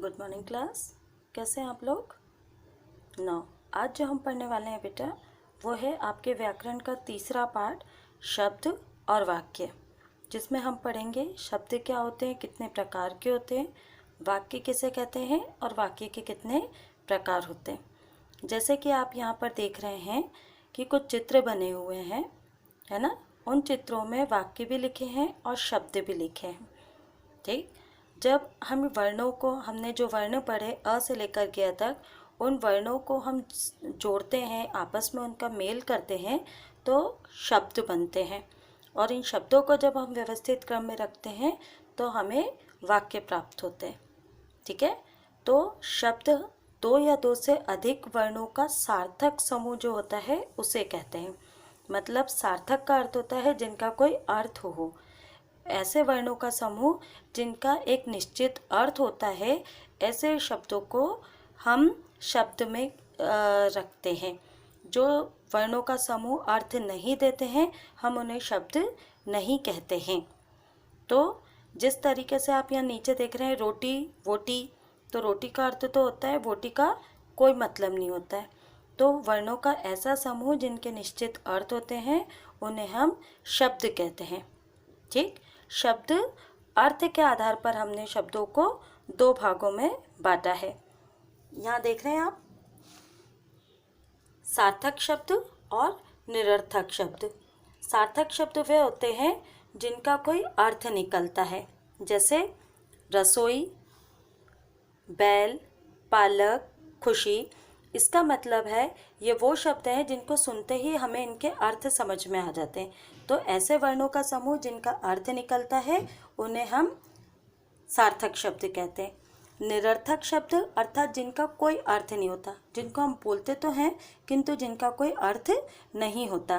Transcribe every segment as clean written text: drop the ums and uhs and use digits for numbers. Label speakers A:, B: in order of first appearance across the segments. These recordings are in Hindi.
A: Good morning class. कैसे हैं आप लोग? आज जो हम पढ़ने वाले हैं बेटा, वो है आपके व्याकरण का तीसरा पार्ट, शब्द और वाक्य, जिसमें हम पढ़ेंगे शब्द क्या होते हैं, कितने प्रकार के होते हैं, वाक्य किसे कहते हैं और वाक्य के कितने प्रकार होते हैं। जैसे कि आप यहाँ पर देख रहे हैं कि कुछ चित्र बने हुए हैं, है ना। उन चित्रों में वाक्य भी लिखे हैं और शब्द भी लिखे हैं। ठीक, जब हम वर्णों को, हमने जो वर्ण पढ़े अ से लेकर के तक, उन वर्णों को हम जोड़ते हैं, आपस में उनका मेल करते हैं तो शब्द बनते हैं। और इन शब्दों को जब हम व्यवस्थित क्रम में रखते हैं तो हमें वाक्य प्राप्त होते हैं। ठीक है, तो शब्द दो या दो से अधिक वर्णों का सार्थक समूह जो होता है उसे कहते हैं। मतलब सार्थक का अर्थ होता है जिनका कोई अर्थ हो। ऐसे वर्णों का समूह जिनका एक निश्चित अर्थ होता है, ऐसे शब्दों को हम शब्द में रखते हैं। जो वर्णों का समूह अर्थ नहीं देते हैं, हम उन्हें शब्द नहीं कहते हैं। तो जिस तरीके से आप यहाँ नीचे देख रहे हैं रोटी, वोटी, तो रोटी का अर्थ तो होता है, वोटी का कोई मतलब नहीं होता है। तो वर्णों का ऐसा समूह जिनके निश्चित अर्थ होते हैं उन्हें हम शब्द कहते हैं। ठीक, शब्द अर्थ के आधार पर हमने शब्दों को दो भागों में बांटा है। यहाँ देख रहे हैं आप, सार्थक शब्द और निरर्थक शब्द। सार्थक शब्द वे होते हैं जिनका कोई अर्थ निकलता है, जैसे रसोई, बैल, पालक, खुशी। इसका मतलब है ये वो शब्द हैं जिनको सुनते ही हमें इनके अर्थ समझ में आ जाते हैं। तो ऐसे वर्णों का समूह जिनका अर्थ निकलता है उन्हें हम सार्थक शब्द कहते हैं। निरर्थक शब्द अर्थात जिनका कोई अर्थ नहीं होता, जिनको हम बोलते तो हैं किंतु जिनका कोई अर्थ नहीं होता।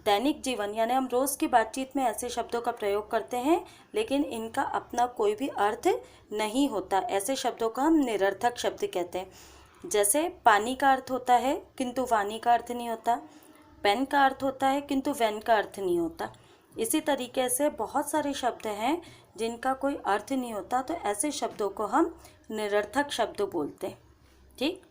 A: दैनिक जीवन यानी हम रोज़ की बातचीत में ऐसे शब्दों का प्रयोग करते हैं लेकिन इनका अपना कोई भी अर्थ नहीं होता। ऐसे शब्दों को हम निरर्थक शब्द कहते हैं। जैसे पानी का अर्थ होता है किंतु वाणी का अर्थ नहीं होता, पेन का अर्थ होता है किंतु वैन का अर्थ नहीं होता। इसी तरीके से बहुत सारे शब्द हैं जिनका कोई अर्थ नहीं होता, तो ऐसे शब्दों को हम निरर्थक शब्द बोलते हैं। ठीक,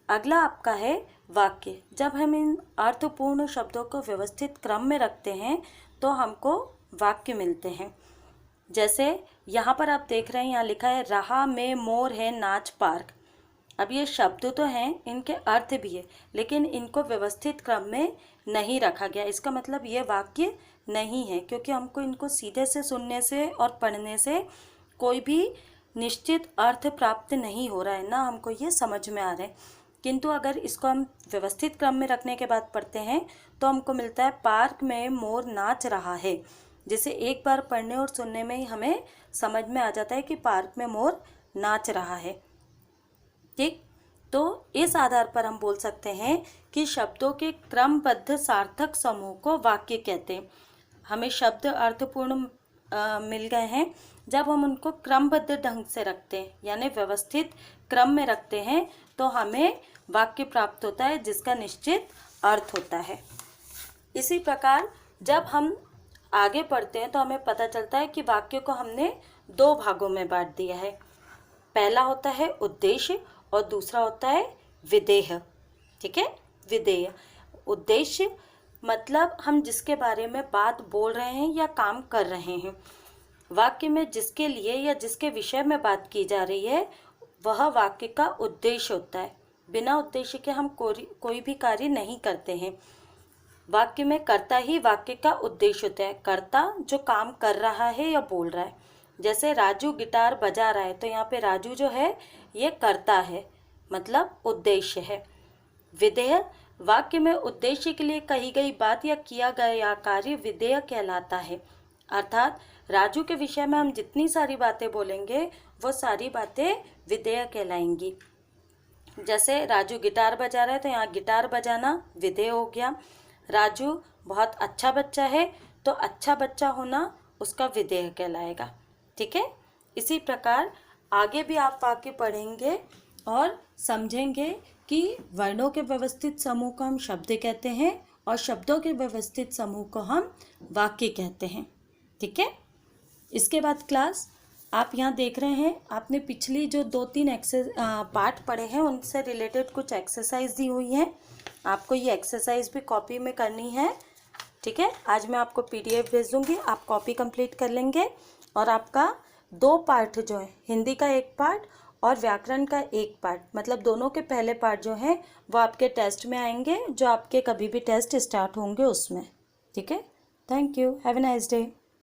A: अगला आपका है वाक्य। जब हम इन अर्थपूर्ण शब्दों को व्यवस्थित क्रम में रखते हैं तो हमको वाक्य मिलते हैं। जैसे यहाँ पर आप देख रहे हैं, यहाँ लिखा है रहा में मोर है नाच पार्क। अब ये शब्द तो हैं, इनके अर्थ भी है, लेकिन इनको व्यवस्थित क्रम में नहीं रखा गया। इसका मतलब ये वाक्य नहीं है, क्योंकि हमको इनको सीधे से सुनने से और पढ़ने से कोई भी निश्चित अर्थ प्राप्त नहीं हो रहा है, ना हमको ये समझ में आ रहा है। किंतु अगर इसको हम व्यवस्थित क्रम में रखने के बाद पढ़ते हैं तो हमको मिलता है पार्क में मोर नाच रहा है, जिसे एक बार पढ़ने और सुनने में ही हमें समझ में आ जाता है कि पार्क में मोर नाच रहा है। ठीक, तो इस आधार पर हम बोल सकते हैं कि शब्दों के क्रमबद्ध सार्थक समूह को वाक्य कहते हैं। हमें शब्द अर्थपूर्ण मिल गए हैं जब हम उनको क्रमबद्ध ढंग से रखते हैं, यानी व्यवस्थित क्रम में रखते हैं, तो हमें वाक्य प्राप्त होता है जिसका निश्चित अर्थ होता है। इसी प्रकार जब हम आगे पढ़ते हैं तो हमें पता चलता है कि वाक्य को हमने दो भागों में बांट दिया है। पहला होता है उद्देश्य और दूसरा होता है विधेय। ठीक है, विधेय। उद्देश्य मतलब हम जिसके बारे में बात बोल रहे हैं या काम कर रहे हैं। वाक्य में जिसके लिए या जिसके विषय में बात की जा रही है वह वाक्य का उद्देश्य होता है। बिना उद्देश्य के हम कोई भी कार्य नहीं करते हैं। वाक्य में कर्ता ही वाक्य का उद्देश्य होता है। कर्ता जो काम कर रहा है या बोल रहा है। जैसे राजू गिटार बजा रहा है, तो यहाँ पे राजू जो है ये कर्ता है, मतलब उद्देश्य है। विधेय वाक्य में उद्देश्य के लिए कही गई बात या किया गया कार्य विधेय कहलाता है। अर्थात राजू के विषय में हम जितनी सारी बातें बोलेंगे वो सारी बातें विधेय कहलाएंगी। जैसे राजू गिटार बजा रहा है, तो यहाँ गिटार बजाना विधेय हो गया। राजू बहुत अच्छा बच्चा है, तो अच्छा बच्चा होना उसका विधेय कहलाएगा। ठीक है, इसी प्रकार आगे भी आप वाक्य पढ़ेंगे और समझेंगे कि वर्णों के व्यवस्थित समूह को हम शब्द कहते हैं और शब्दों के व्यवस्थित समूह को हम वाक्य कहते हैं। ठीक है, इसके बाद क्लास आप यहाँ देख रहे हैं, आपने पिछली जो 2-3 पार्ट पढ़े हैं उनसे रिलेटेड कुछ एक्सरसाइज दी हुई हैं। आपको ये एक्सरसाइज भी कॉपी में करनी है, ठीक है। आज मैं आपको PDF भेज दूँगी, आप कॉपी कंप्लीट कर लेंगे और आपका 2 पार्ट जो है, हिंदी का 1 पार्ट और व्याकरण का 1 पार्ट, मतलब दोनों के पहले पार्ट जो हैं वो आपके टेस्ट में आएंगे, जो आपके कभी भी टेस्ट स्टार्ट होंगे उसमें, ठीक है। Thank you, have a nice day.